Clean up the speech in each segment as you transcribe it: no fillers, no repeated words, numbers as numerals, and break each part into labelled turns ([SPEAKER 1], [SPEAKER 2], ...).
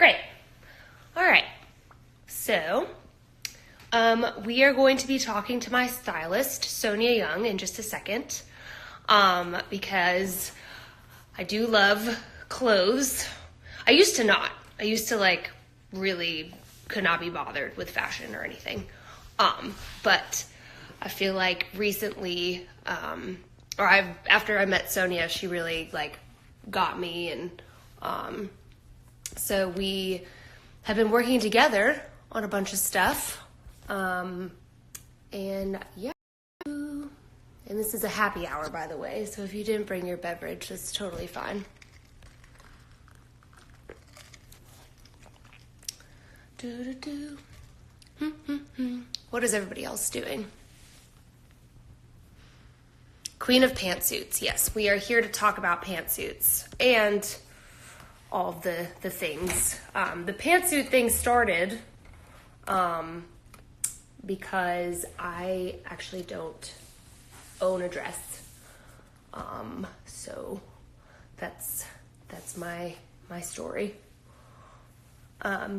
[SPEAKER 1] Great. All right. So, we are going to be talking to my stylist, Sonia Young, in just a second, because I do love clothes. I used to not. I used to like really could not be bothered with fashion or anything. But I feel like recently, after I met Sonia, she really like got me, and so we have been working together on a bunch of stuff. And yeah. And this is a happy hour, by the way, so if you didn't bring your beverage, that's totally fine. What is everybody else doing? Queen of pantsuits. Yes, we are here to talk about pantsuits and all of the things. The pantsuit thing started because I actually don't own a dress. So that's my story.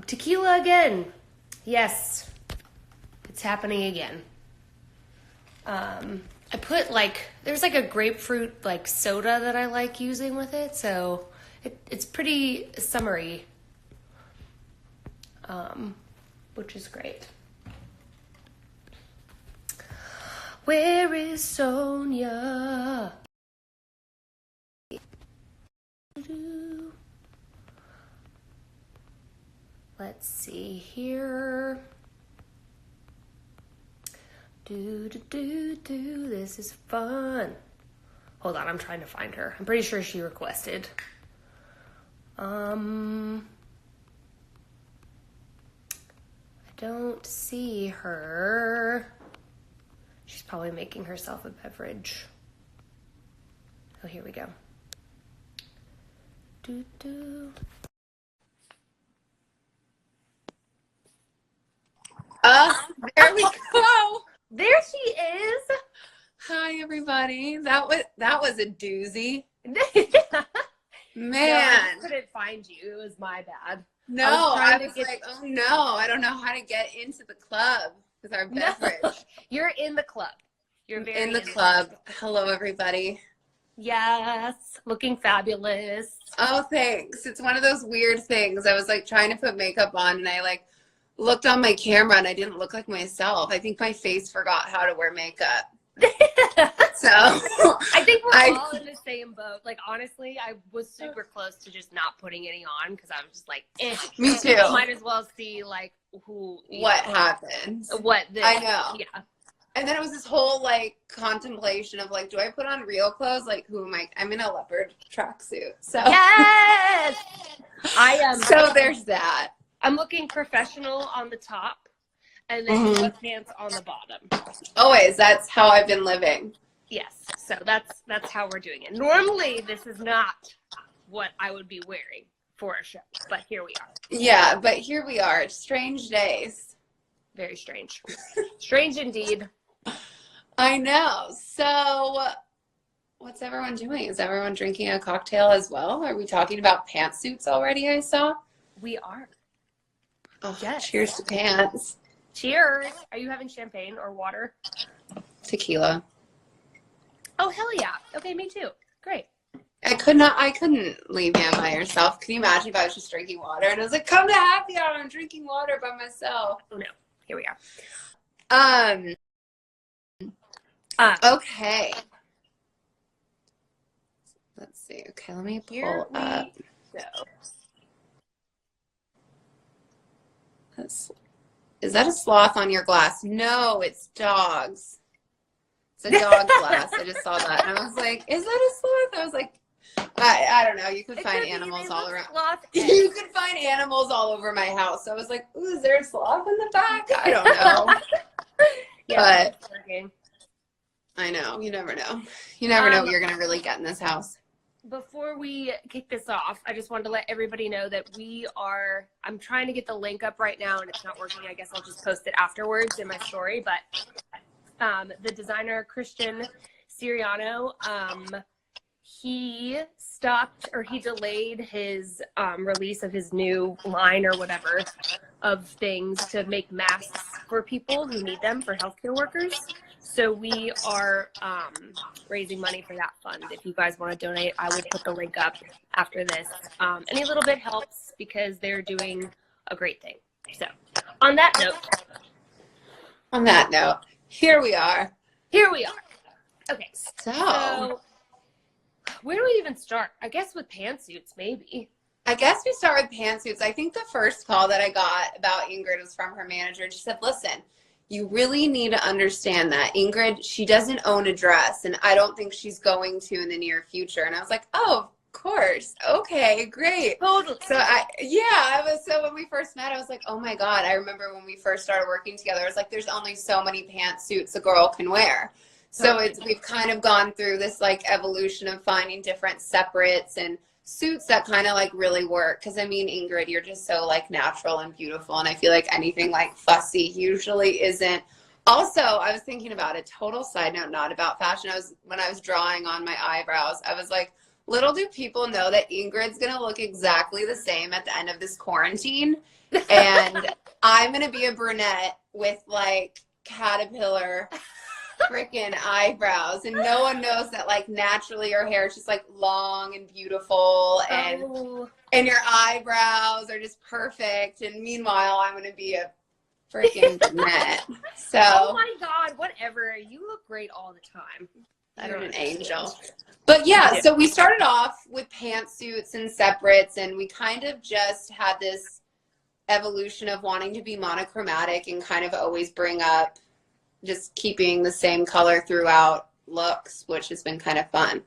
[SPEAKER 1] Tequila again. Yes, it's happening again. I put there's like a grapefruit like soda that I like using with it, so it's pretty summery, which is great. Where is Sonia? Let's see here. This is fun. Hold on, I'm trying to find her. I'm pretty sure she requested. I don't see her. She's probably making herself a beverage. Oh, here we go.
[SPEAKER 2] There we go.
[SPEAKER 1] There she is.
[SPEAKER 2] Hi, everybody. That was a doozy. Man.
[SPEAKER 1] No, I couldn't find you. It was my bad.
[SPEAKER 2] No, I was like, oh no, I don't know how to get into the club with our beverage.
[SPEAKER 1] No. You're in the club. You're very
[SPEAKER 2] in the club. Hello, everybody.
[SPEAKER 1] Yes, looking fabulous.
[SPEAKER 2] Oh, thanks. It's one of those weird things. I was like trying to put makeup on, and I like looked on my camera, and I didn't look like myself. I think my face forgot how to wear makeup. So
[SPEAKER 1] I think we're all in the same boat. Like, honestly, I was super close to just not putting any on because I was just like,
[SPEAKER 2] Me too.
[SPEAKER 1] Might as well see like
[SPEAKER 2] what happens. I know.
[SPEAKER 1] Yeah.
[SPEAKER 2] And then it was this whole like contemplation of like, do I put on real clothes? Like, who am I? I'm in a leopard tracksuit. So
[SPEAKER 1] yes, I am.
[SPEAKER 2] So there's that.
[SPEAKER 1] I'm looking professional on the top, and then sweatpants on the bottom.
[SPEAKER 2] Always. That's how I've been living.
[SPEAKER 1] Yes. So that's how we're doing it. Normally, this is not what I would be wearing for a show, but here we are.
[SPEAKER 2] Yeah, but here we are. Strange days.
[SPEAKER 1] Very strange. Strange indeed.
[SPEAKER 2] I know. So what's everyone doing? Is everyone drinking a cocktail as well? Are we talking about pantsuits already, I saw?
[SPEAKER 1] We are.
[SPEAKER 2] Oh,
[SPEAKER 1] yes.
[SPEAKER 2] Cheers to pants.
[SPEAKER 1] Cheers. Are you having champagne or water?
[SPEAKER 2] Tequila.
[SPEAKER 1] Oh, hell yeah. Okay, me too. Great.
[SPEAKER 2] I couldn't leave you by yourself. Can you imagine if I was just drinking water and I was like, come to happy hour, I'm drinking water by myself.
[SPEAKER 1] Oh no. Here we are.
[SPEAKER 2] Okay. Let's see. Okay, let me pull up. Is that a sloth on your glass? No, it's dogs. It's a dog glass. I just saw that. And I was like, is that a sloth? I was like, I don't know. You could find animals all around. You could find animals all over my house. So I was like, ooh, is there a sloth in the back? I don't know.
[SPEAKER 1] Yeah,
[SPEAKER 2] but I know. You never know. You never know what you're going to really get in this house.
[SPEAKER 1] Before we kick this off, I just wanted to let everybody know that I'm trying to get the link up right now and it's not working. I guess I'll just post it afterwards in my story. But the designer, Christian Siriano, he stopped, or he delayed his release of his new line or whatever of things to make masks for people who need them, for healthcare workers. So we are raising money for that fund. If you guys want to donate, I will put the link up after this. Any little bit helps because they're doing a great thing. So on that note,
[SPEAKER 2] here we are.
[SPEAKER 1] Okay,
[SPEAKER 2] So
[SPEAKER 1] where do we even start? I guess with pantsuits, maybe.
[SPEAKER 2] I guess we start with pantsuits. I think the first call that I got about Ingrid was from her manager, and she said, listen, you really need to understand that Ingrid, she doesn't own a dress, and I don't think she's going to in the near future. And I was like, oh, of course. Okay, great.
[SPEAKER 1] Totally.
[SPEAKER 2] So when we first met, I was like, oh my God. I remember when we first started working together, I was like, there's only so many pantsuits a girl can wear. So we've kind of gone through this like evolution of finding different separates and suits that kind of like really work. Because I mean, Ingrid, you're just so like natural and beautiful, and I feel like anything like fussy usually isn't. Also, I was thinking about a total side note, not about fashion. When I was drawing on my eyebrows, I was like, little do people know that Ingrid's gonna look exactly the same at the end of this quarantine, and I'm gonna be a brunette with like caterpillar freaking eyebrows, and no one knows that like naturally your hair is just like long and beautiful, and your eyebrows are just perfect, and meanwhile I'm gonna be a freaking brunette. So
[SPEAKER 1] oh my God, whatever, you look great all the time.
[SPEAKER 2] You're an angel. But yeah, so we started off with pantsuits and separates, and we kind of just had this evolution of wanting to be monochromatic and kind of always bring up just keeping the same color throughout looks, which has been kind of fun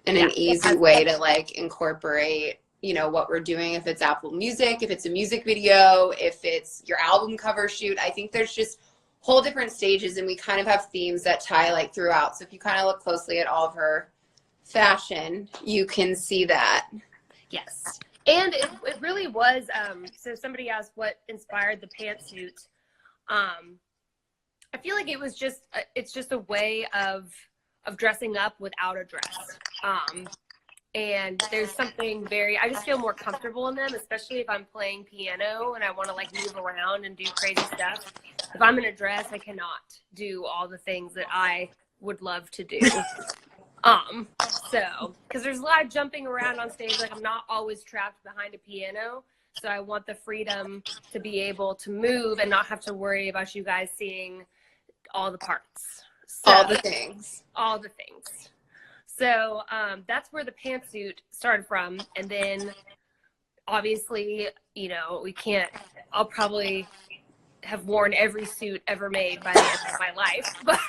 [SPEAKER 2] and an easy way to like incorporate, you know, what we're doing. If it's Apple Music, if it's a music video, if it's your album cover shoot, I think there's just whole different stages, and we kind of have themes that tie like throughout. So if you kind of look closely at all of her fashion, you can see that.
[SPEAKER 1] Yes. And it really was, so somebody asked what inspired the pantsuit. I feel like it was just, it's just a way of dressing up without a dress. And there's something I just feel more comfortable in them, especially if I'm playing piano and I want to like move around and do crazy stuff. If I'm in a dress, I cannot do all the things that I would love to do. So, because there's a lot of jumping around on stage, like I'm not always trapped behind a piano. So I want the freedom to be able to move and not have to worry about you guys seeing all the parts. So,
[SPEAKER 2] all the things.
[SPEAKER 1] So that's where the pantsuit started from. And then obviously, you know, I'll probably have worn every suit ever made by the end of my life. But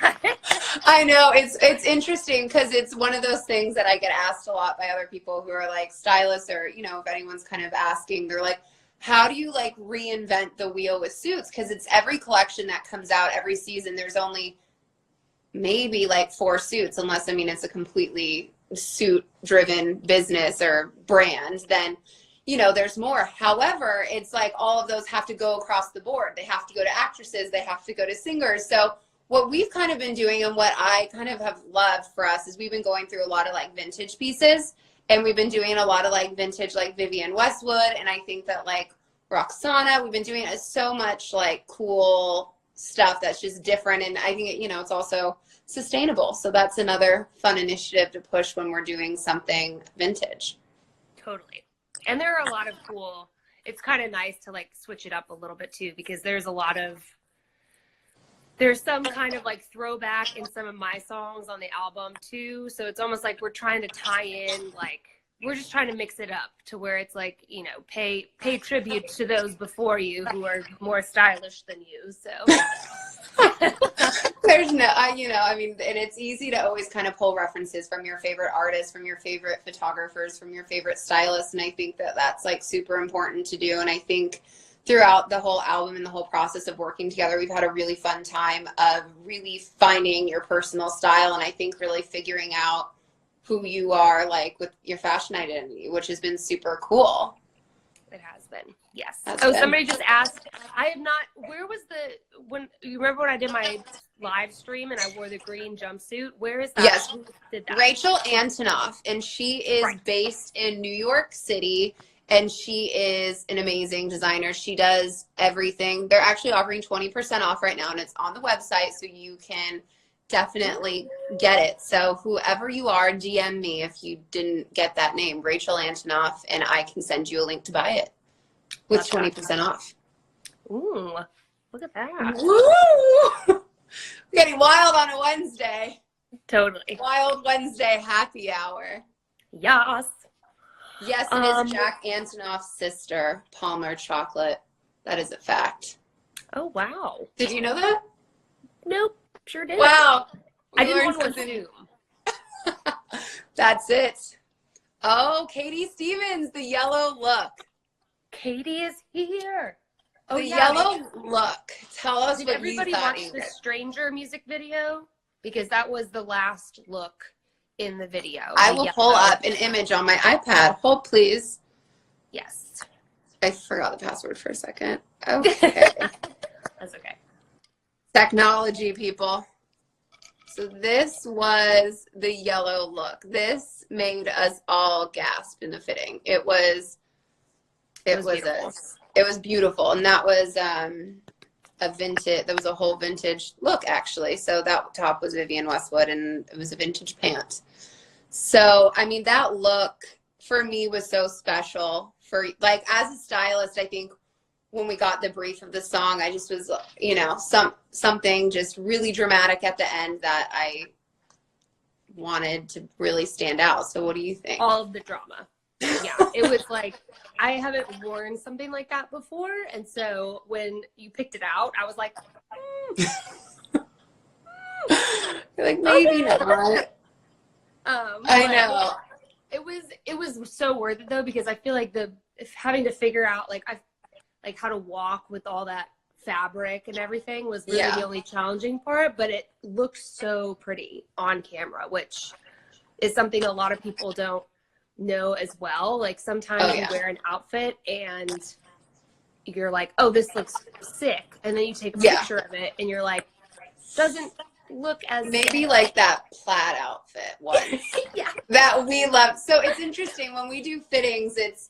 [SPEAKER 2] I know it's interesting because it's one of those things that I get asked a lot by other people who are like stylists, or, you know, if anyone's kind of asking, they're like, how do you like reinvent the wheel with suits? Because it's every collection that comes out every season. There's only maybe like 4 suits, unless, I mean, it's a completely suit driven business or brand, then, you know, there's more. However, it's like all of those have to go across the board. They have to go to actresses. They have to go to singers. So what we've kind of been doing, and what I kind of have loved for us, is we've been going through a lot of like vintage pieces, and we've been doing a lot of like vintage, like Vivienne Westwood. And I think that like Roxana, we've been doing so much like cool stuff that's just different. And I think, you know, it's also sustainable. So that's another fun initiative to push when we're doing something vintage.
[SPEAKER 1] Totally. And there are a lot of cool, it's kind of nice to like switch it up a little bit too, because there's some kind of like throwback in some of my songs on the album too. So it's almost like we're trying to tie in, like, we're just trying to mix it up to where it's like, you know, pay tribute to those before you who are more stylish than you. So
[SPEAKER 2] there's no, you know, I mean, and it's easy to always kind of pull references from your favorite artists, from your favorite photographers, from your favorite stylists. And I think that that's like super important to do. And I think throughout the whole album and the whole process of working together, we've had a really fun time of really finding your personal style. And I think really figuring out who you are, like with your fashion identity, which has been super cool.
[SPEAKER 1] It has been, yes.
[SPEAKER 2] Somebody
[SPEAKER 1] just asked, I have not, when you remember when I did live stream and I wore the green jumpsuit? Where is that?
[SPEAKER 2] Yes.
[SPEAKER 1] Who did that?
[SPEAKER 2] Rachel Antonoff, and she is based in New York City, and she is an amazing designer. She does everything. They're actually offering 20% off right now, and it's on the website, so you can definitely get it. So whoever you are, DM me if you didn't get that name, Rachel Antonoff, and I can send you a link to buy it with 20% off.
[SPEAKER 1] Ooh, look at that.
[SPEAKER 2] Woo! Getting wild on a Wednesday.
[SPEAKER 1] Totally.
[SPEAKER 2] Wild Wednesday happy hour.
[SPEAKER 1] Yes.
[SPEAKER 2] Yes, it is Jack Antonoff's sister, Palmer Chocolate. That is a fact.
[SPEAKER 1] Oh, wow.
[SPEAKER 2] Did you know that?
[SPEAKER 1] Nope. Sure did.
[SPEAKER 2] Wow.
[SPEAKER 1] I didn't want to assume.
[SPEAKER 2] That's it. Oh, Katie Stevens, the yellow look.
[SPEAKER 1] Katie is here. Oh,
[SPEAKER 2] the
[SPEAKER 1] yeah.
[SPEAKER 2] yellow look. Tell us
[SPEAKER 1] Did
[SPEAKER 2] what
[SPEAKER 1] everybody
[SPEAKER 2] you thought,
[SPEAKER 1] watch the
[SPEAKER 2] Ingrid.
[SPEAKER 1] Stranger music video? Because that was the last look in the video.
[SPEAKER 2] I will pull up an image on my iPad. Hold, please.
[SPEAKER 1] Yes.
[SPEAKER 2] I forgot the password for a second. Okay.
[SPEAKER 1] That's okay.
[SPEAKER 2] Technology, people. So this was the yellow look. This made us all gasp in the fitting. It was beautiful. And that was a whole vintage look, actually. So that top was Vivienne Westwood, and it was a vintage pant. So, I mean, that look for me was so special. For, like, as a stylist, I think when we got the brief of the song, I just was, you know, something just really dramatic at the end that I wanted to really stand out. So what do you think?
[SPEAKER 1] All of the drama. Yeah, it was like, I haven't worn something like that before. And so when you picked it out, I was like,
[SPEAKER 2] You're like, maybe not. I know.
[SPEAKER 1] It was so worth it though, because I feel like having to figure out like how to walk with all that fabric and everything was really the only challenging part, but it looked so pretty on camera, which is something a lot of people don't know as well. Like sometimes you wear an outfit and you're like, oh, this looks sick, and then you take a picture of it and you're like, doesn't look as
[SPEAKER 2] maybe like that plaid outfit one that we love. So it's interesting when we do fittings, it's,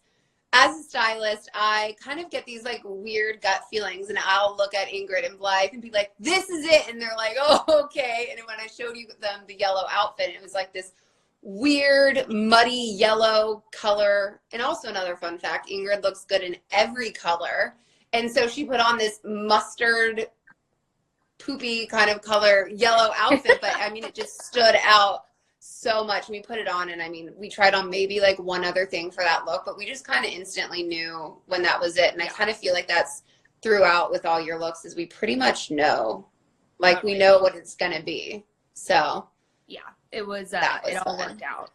[SPEAKER 2] as a stylist, I kind of get these like weird gut feelings, and I'll look at Ingrid and Blythe and be like, this is it. And they're like, oh, okay. And when I showed them the yellow outfit, it was like this weird, muddy yellow color. And also another fun fact, Ingrid looks good in every color. And so she put on this mustard, poopy kind of color yellow outfit, but I mean, it just stood out so much. We put it on, and I mean, we tried on maybe like one other thing for that look, but we just kind of instantly knew when that was it. And I kind of feel like that's throughout with all your looks, is we pretty much know, like we know what it's gonna be. So
[SPEAKER 1] yeah, it was it all worked out.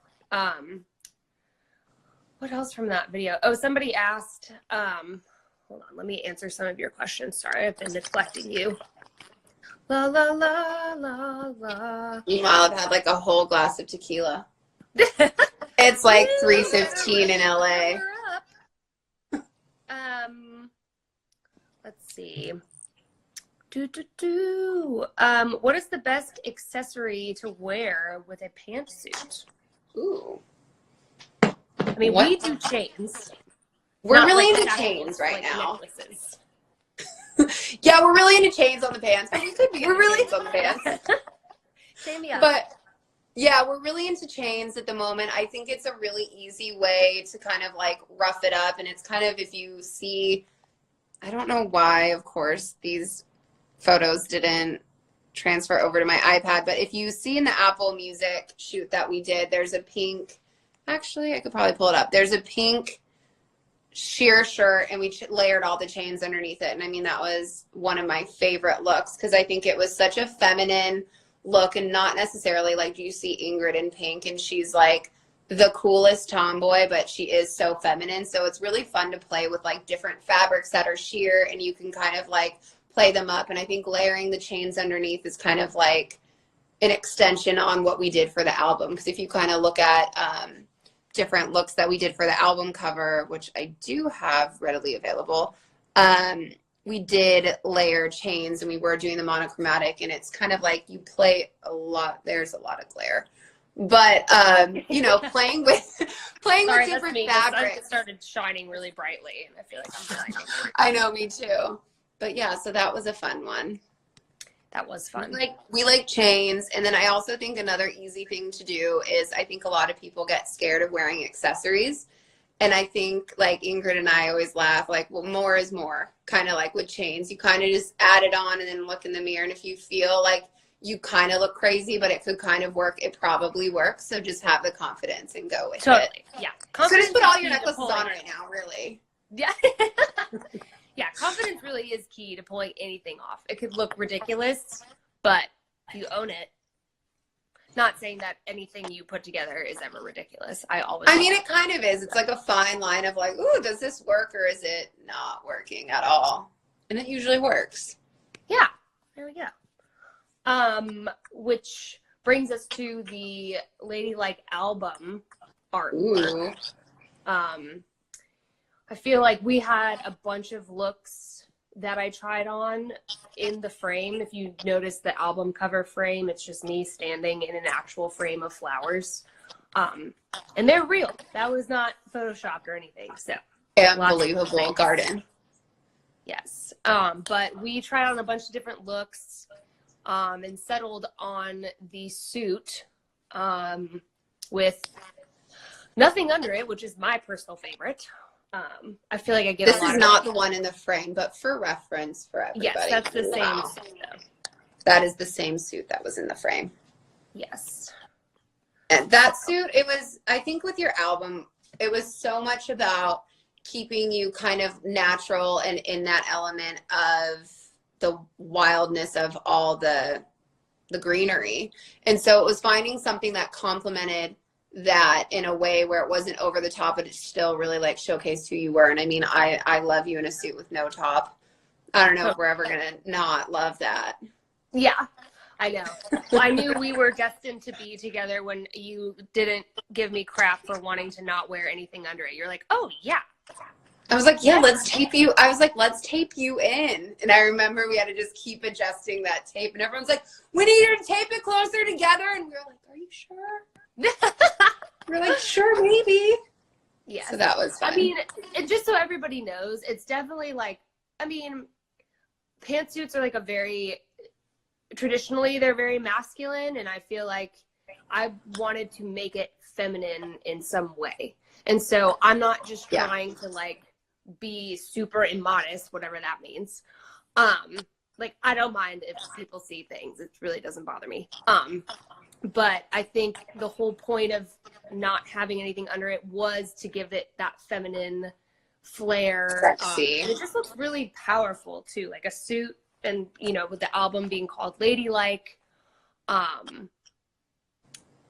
[SPEAKER 1] What else from that video? Oh, somebody asked, hold on, let me answer some of your questions. Sorry, I've been neglecting you. La la la la la.
[SPEAKER 2] Meanwhile, I've had like a whole glass of tequila. It's like 3:15 in LA.
[SPEAKER 1] Let's see. What is the best accessory to wear with a pantsuit?
[SPEAKER 2] Ooh.
[SPEAKER 1] I mean, we do chains.
[SPEAKER 2] We're really into chains right now.
[SPEAKER 1] Necklaces.
[SPEAKER 2] Yeah, we're really into chains on the pants, but we could be into chains on the pants.
[SPEAKER 1] Chain me up.
[SPEAKER 2] But yeah, we're really into chains at the moment. I think it's a really easy way to kind of like rough it up. And it's kind of, if you see, I don't know why, of course, these photos didn't transfer over to my iPad, but if you see in the Apple Music shoot that we did, there's a pink, actually, I could probably pull it up. There's a pink sheer shirt, and we layered all the chains underneath it. And I mean, that was one of my favorite looks, because I think it was such a feminine look, and not necessarily like you see Ingrid in pink and she's like the coolest tomboy, but she is so feminine. So it's really fun to play with like different fabrics that are sheer, and you can kind of like play them up. And I think layering the chains underneath is kind of like an extension on what we did for the album, because if you kind of look at different looks that we did for the album cover, which I do have readily available, we did layer chains and we were doing the monochromatic, and it's kind of like you play a lot. There's a lot of glare, but you know, playing with different fabrics.
[SPEAKER 1] It started shining really brightly, and I feel like I'm shining.
[SPEAKER 2] I know, me too. But yeah, so that was a fun one.
[SPEAKER 1] That was fun.
[SPEAKER 2] We like chains, and then I also think another easy thing to do is I think a lot of people get scared of wearing accessories. And I think, like, Ingrid and I always laugh, like, well, more is more, kind of like with chains. You kind of just add it on and then look in the mirror. And if you feel like you kind of look crazy, but it could kind of work, it probably works. So just have the confidence and go with it.
[SPEAKER 1] Yeah.
[SPEAKER 2] So just put all your necklaces on right now, really.
[SPEAKER 1] Yeah. Yeah, confidence really is key to pulling anything off. It could look ridiculous, but if you own it. Not saying that anything you put together is ever ridiculous. I mean,
[SPEAKER 2] it kind of is. It's like a fine line of like, ooh, does this work or is it not working at all? And it usually works.
[SPEAKER 1] Yeah, there we go. Which brings us to the Ladylike album art.
[SPEAKER 2] Ooh.
[SPEAKER 1] I feel like we had a bunch of looks that I tried on in the frame. If you notice the album cover frame, it's just me standing in an actual frame of flowers. And they're real. That was not photoshopped or anything. So
[SPEAKER 2] unbelievable garden.
[SPEAKER 1] Yes. But we tried on a bunch of different looks and settled on the suit with nothing under it, which is my personal favorite. I feel like I get
[SPEAKER 2] this is not the one in the frame, but for reference for everybody.
[SPEAKER 1] Yes, that's the same suit.
[SPEAKER 2] That is the same suit that was in the frame.
[SPEAKER 1] Yes.
[SPEAKER 2] And that suit, it was, I think with your album, it was so much about keeping you kind of natural and in that element of the wildness of all the greenery. And so it was finding something that complemented that in a way where it wasn't over the top, but it still really like showcased who you were. And I mean, I love you in a suit with no top. I don't know if we're ever gonna not love that.
[SPEAKER 1] Yeah, I know. Well, I knew we were destined to be together when you didn't give me crap for wanting to not wear anything under it. You're like, oh yeah.
[SPEAKER 2] I was like, yeah, let's tape you. I was like, let's tape you in. And I remember we had to just keep adjusting that tape. And everyone's like, we need you to tape it closer together. And we were like, are you sure? We're like, sure, maybe.
[SPEAKER 1] Yeah.
[SPEAKER 2] So that was fun.
[SPEAKER 1] I mean, and just so everybody knows, it's definitely like, I mean, pantsuits are like traditionally they're very masculine, and I feel like I wanted to make it feminine in some way. And so I'm not just trying to like be super immodest, whatever that means. Like I don't mind if people see things. It really doesn't bother me. But I think the whole point of not having anything under it was to give it that feminine flair.
[SPEAKER 2] Sexy.
[SPEAKER 1] And it just looks really powerful too, like a suit, and you know, with the album being called Ladylike.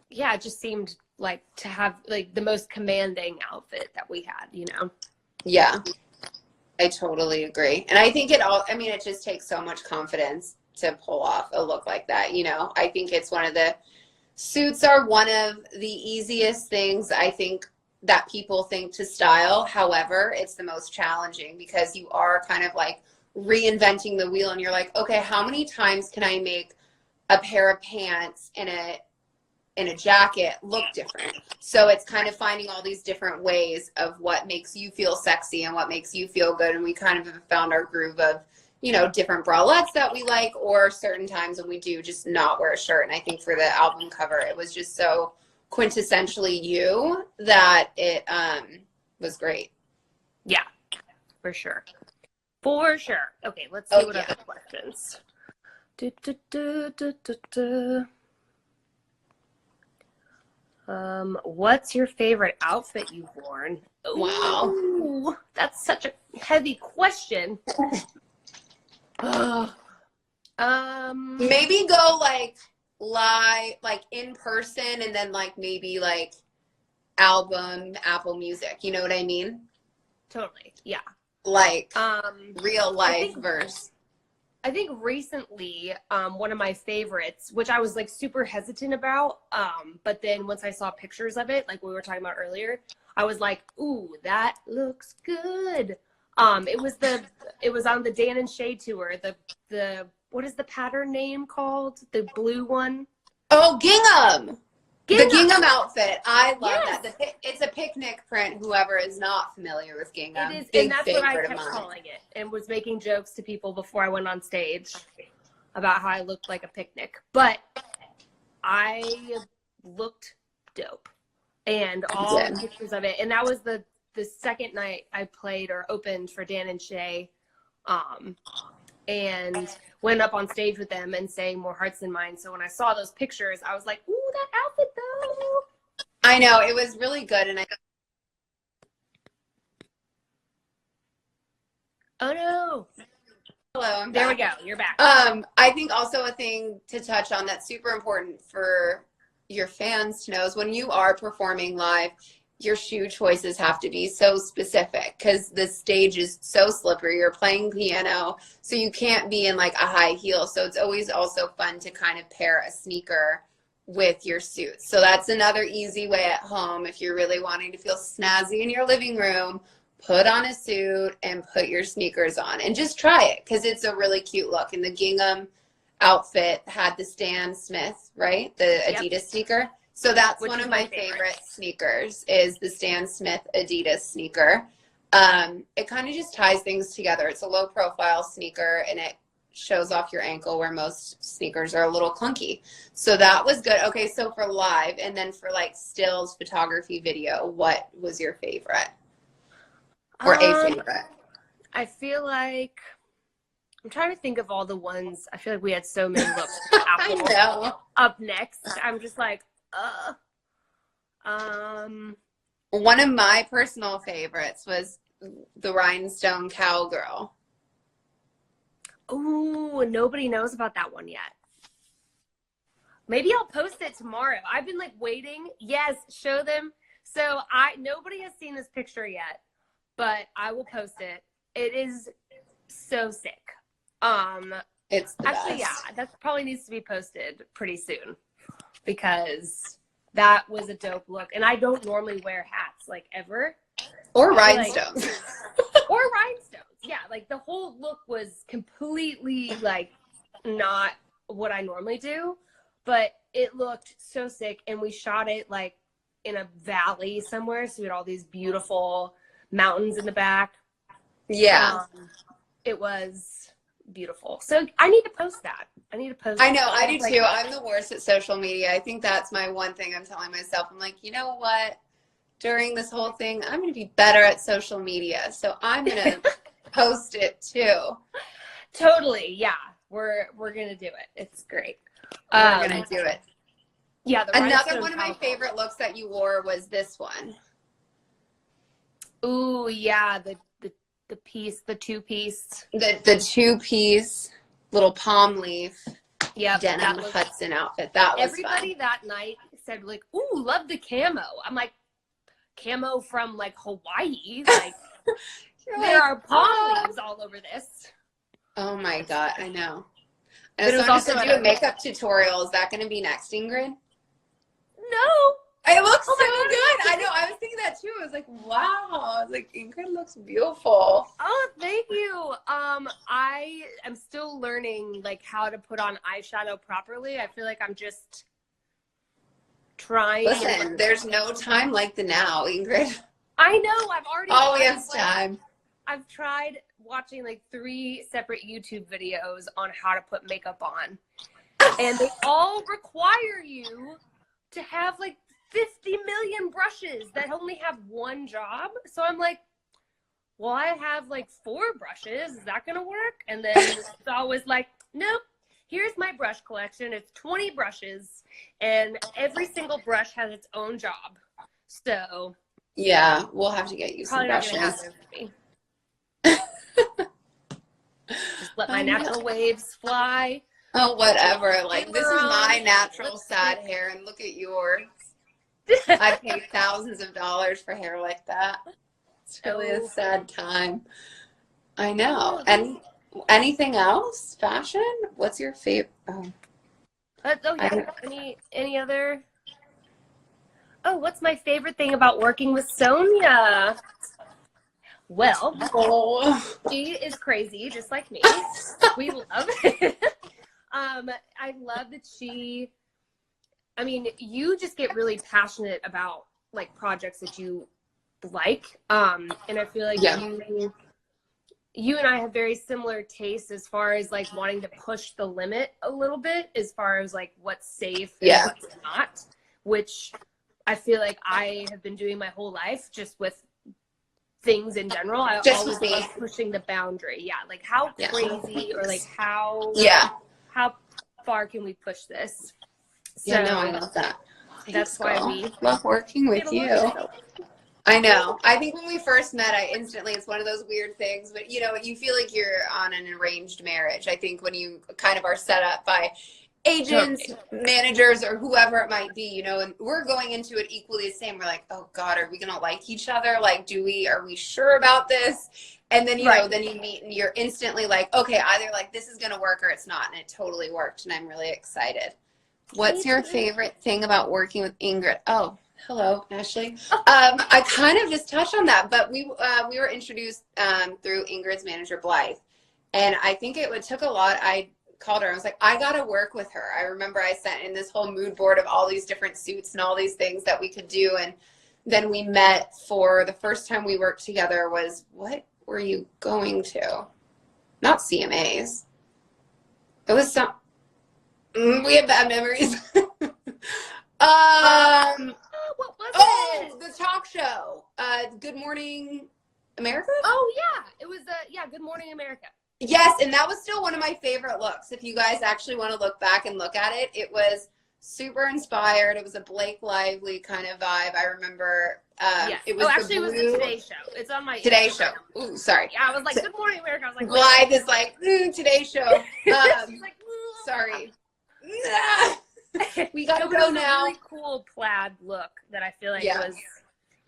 [SPEAKER 1] Yeah, it just seemed like to have like the most commanding outfit that we had, you know?
[SPEAKER 2] Yeah, I totally agree. And I think it just takes so much confidence to pull off a look like that, you know? I think it's suits are one of the easiest things I think that people think to style. However, it's the most challenging because you are kind of like reinventing the wheel, and you're like, okay, how many times can I make a pair of pants and a jacket look different? So it's kind of finding all these different ways of what makes you feel sexy and what makes you feel good. And we kind of have found our groove of, you know, different bralettes that we like, or certain times when we do just not wear a shirt. And I think for the album cover, it was just so quintessentially you that it was great.
[SPEAKER 1] Yeah, for sure. For sure. Okay, let's see what other questions. What's your favorite outfit you've worn?
[SPEAKER 2] Wow.
[SPEAKER 1] Ooh, that's such a heavy question.
[SPEAKER 2] Maybe go like in person, and then like maybe like album, Apple Music. You know what I mean?
[SPEAKER 1] Totally. Yeah.
[SPEAKER 2] Like real life verse.
[SPEAKER 1] I think recently, one of my favorites, which I was like super hesitant about, but then once I saw pictures of it, like we were talking about earlier, I was like, ooh, that looks good. It was it was on the Dan and Shay tour. The what is the pattern name called? The blue one.
[SPEAKER 2] Oh, gingham.
[SPEAKER 1] Gingham.
[SPEAKER 2] The gingham outfit. I love
[SPEAKER 1] Yes.
[SPEAKER 2] that. It's a picnic print. Whoever is not familiar with gingham,
[SPEAKER 1] It is,
[SPEAKER 2] big
[SPEAKER 1] and that's what I
[SPEAKER 2] favorite
[SPEAKER 1] kept
[SPEAKER 2] of mine.
[SPEAKER 1] calling it, and was making jokes to people before I went on stage about how I looked like a picnic. But I looked dope, and all the pictures of it. And that was the second night I played or opened for Dan and Shay, and went up on stage with them and sang More Hearts Than Mine. So when I saw those pictures, I was like, ooh, that outfit though.
[SPEAKER 2] I know, it was really good. And
[SPEAKER 1] Oh no.
[SPEAKER 2] hello, I'm
[SPEAKER 1] There
[SPEAKER 2] back.
[SPEAKER 1] we go. You're back.
[SPEAKER 2] I think also a thing to touch on that's super important for your fans to know is when you are performing live, your shoe choices have to be so specific because the stage is so slippery. You're playing piano, so you can't be in like a high heel. So it's always also fun to kind of pair a sneaker with your suit. So that's another easy way at home if you're really wanting to feel snazzy in your living room. Put on a suit and put your sneakers on and just try it because it's a really cute look. And the gingham outfit had the Stan Smith, right? The Adidas sneaker. So that's one of my favorite sneakers is the Stan Smith Adidas sneaker. It kind of just ties things together. It's a low profile sneaker and it shows off your ankle where most sneakers are a little clunky. So that was good. Okay, so for live and then for like stills, photography, video, what was your favorite? Or a favorite?
[SPEAKER 1] I feel like I'm trying to think of all the ones. I feel like we had so many looks.
[SPEAKER 2] I know.
[SPEAKER 1] Up next, I'm just like,
[SPEAKER 2] One of my personal favorites was the Rhinestone Cowgirl.
[SPEAKER 1] Ooh, nobody knows about that one yet. Maybe I'll post it tomorrow. I've been like waiting. Yes, show them. So nobody has seen this picture yet, but I will post it. It is so sick.
[SPEAKER 2] It's the
[SPEAKER 1] actually,
[SPEAKER 2] best.
[SPEAKER 1] yeah, that probably needs to be posted pretty soon because that was a dope look. And I don't normally wear hats like ever.
[SPEAKER 2] Or rhinestones.
[SPEAKER 1] Or rhinestones. Yeah, like the whole look was completely like not what I normally do, but it looked so sick. And we shot it like in a valley somewhere. So we had all these beautiful mountains in the back.
[SPEAKER 2] Yeah.
[SPEAKER 1] It was beautiful. So I need to post that. I
[SPEAKER 2] know, I do too. I'm the worst at social media. I think that's my one thing I'm telling myself. I'm like, you know what? During this whole thing, I'm going to be better at social media. So I'm going to post it too.
[SPEAKER 1] Totally. Yeah. We're going to do it. It's great.
[SPEAKER 2] We're going to do it.
[SPEAKER 1] Yeah.
[SPEAKER 2] Another one of my favorite looks that you wore was this one.
[SPEAKER 1] Ooh, yeah. The two-piece.
[SPEAKER 2] The two-piece little palm leaf denim
[SPEAKER 1] was,
[SPEAKER 2] Hudson outfit. That was
[SPEAKER 1] everybody
[SPEAKER 2] fun.
[SPEAKER 1] That night said like, ooh, love the camo. I'm like, camo from like Hawaii. Like there are palm leaves all over this.
[SPEAKER 2] Oh my God, I know.
[SPEAKER 1] And
[SPEAKER 2] so I'm also doing a makeup tutorial. Is that going to be next, Ingrid?
[SPEAKER 1] No.
[SPEAKER 2] It looks so good. I know. I was thinking that too. I was like, wow. I was like, Ingrid looks beautiful.
[SPEAKER 1] Oh, thank you. I am still learning like how to put on eyeshadow properly. I feel like I'm just trying.
[SPEAKER 2] Listen, there's no time like the now, Ingrid.
[SPEAKER 1] I know. I've already
[SPEAKER 2] always time.
[SPEAKER 1] I've tried watching like 3 separate YouTube videos on how to put makeup on. And they all require you to have like 50 million brushes that only have one job. So I'm like, well, I have like 4 brushes. Is that going to work? And then it's always like, nope, here's my brush collection. It's 20 brushes and every single brush has its own job. So
[SPEAKER 2] yeah, we'll have to get you some brushes.
[SPEAKER 1] Just let my natural waves fly.
[SPEAKER 2] Oh, whatever. Like, this is my natural sad hair, and look at yours. I pay thousands of dollars for hair like that. It's really a sad time. I know. And anything else? Fashion? What's your favorite?
[SPEAKER 1] Any other? Oh, what's my favorite thing about working with Sonia? Well,
[SPEAKER 2] Oh.
[SPEAKER 1] she is crazy, just like me. We love it. I love that you just get really passionate about like projects that you like. And I feel like you and I have very similar tastes as far as like wanting to push the limit a little bit as far as like what's safe and what's not, which I feel like I have been doing my whole life just with things in general. I always love pushing the boundary. Yeah. Like how crazy or like how far can we push this? So
[SPEAKER 2] I love that.
[SPEAKER 1] That's why we
[SPEAKER 2] love working with you. I know. I think when we first met, it's one of those weird things, but you feel like you're on an arranged marriage. I think when you kind of are set up by agents, managers, or whoever it might be, and we're going into it equally the same. We're like, oh God, are we going to like each other? Like, are we sure about this? And then, then you meet and you're instantly like, okay, either like this is going to work or it's not. And it totally worked. And I'm really excited. What's your favorite thing about working with Ingrid? Oh, hello, Ashley. I kind of just touched on that, but we were introduced through Ingrid's manager, Blythe. And I think it took a lot. I called her. I was like, I got to work with her. I remember I sent in this whole mood board of all these different suits and all these things that we could do. And then we met for the first time we worked together what were you going to? Not CMAs. It was some, we have bad memories.
[SPEAKER 1] What was it?
[SPEAKER 2] The talk show. Good Morning America?
[SPEAKER 1] Oh, yeah. It was, Good Morning America.
[SPEAKER 2] Yes, and that was still one of my favorite looks. If you guys actually want to look back and look at it, it was super inspired. It was a Blake Lively kind of vibe. I remember it was
[SPEAKER 1] it was the Today Show. It's on my
[SPEAKER 2] Today Show. Ooh, sorry.
[SPEAKER 1] Yeah, I was like, Good Morning America. I was like,
[SPEAKER 2] Blythe is like, Today Show.
[SPEAKER 1] She's like,
[SPEAKER 2] sorry. We gotta go
[SPEAKER 1] now. It was
[SPEAKER 2] now.
[SPEAKER 1] a really cool plaid look that I feel like was.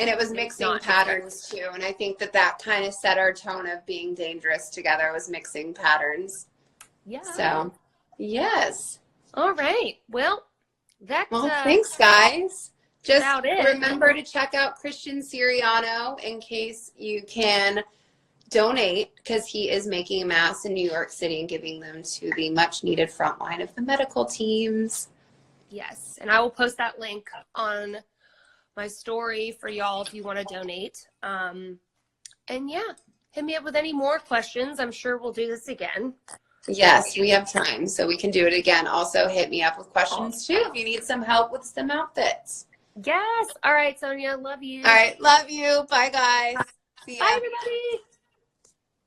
[SPEAKER 2] And it was mixing patterns too. And I think that kind of set our tone of being dangerous together, was mixing patterns.
[SPEAKER 1] Yeah.
[SPEAKER 2] So, yes.
[SPEAKER 1] All right. Well,
[SPEAKER 2] thanks, guys. Just
[SPEAKER 1] about it.
[SPEAKER 2] Remember to check out Christian Siriano in case you can donate, because he is making a mass in New York City and giving them to the much needed front line of the medical teams.
[SPEAKER 1] Yes. And I will post that link on my story for y'all if you want to donate. And hit me up with any more questions. I'm sure we'll do this again.
[SPEAKER 2] Yes, we have time, so we can do it again. Also, hit me up with questions too if you need some help with some outfits.
[SPEAKER 1] Yes. All right, Sonia. Love you.
[SPEAKER 2] All right. Love you. Bye, guys. See ya.
[SPEAKER 1] Bye, everybody.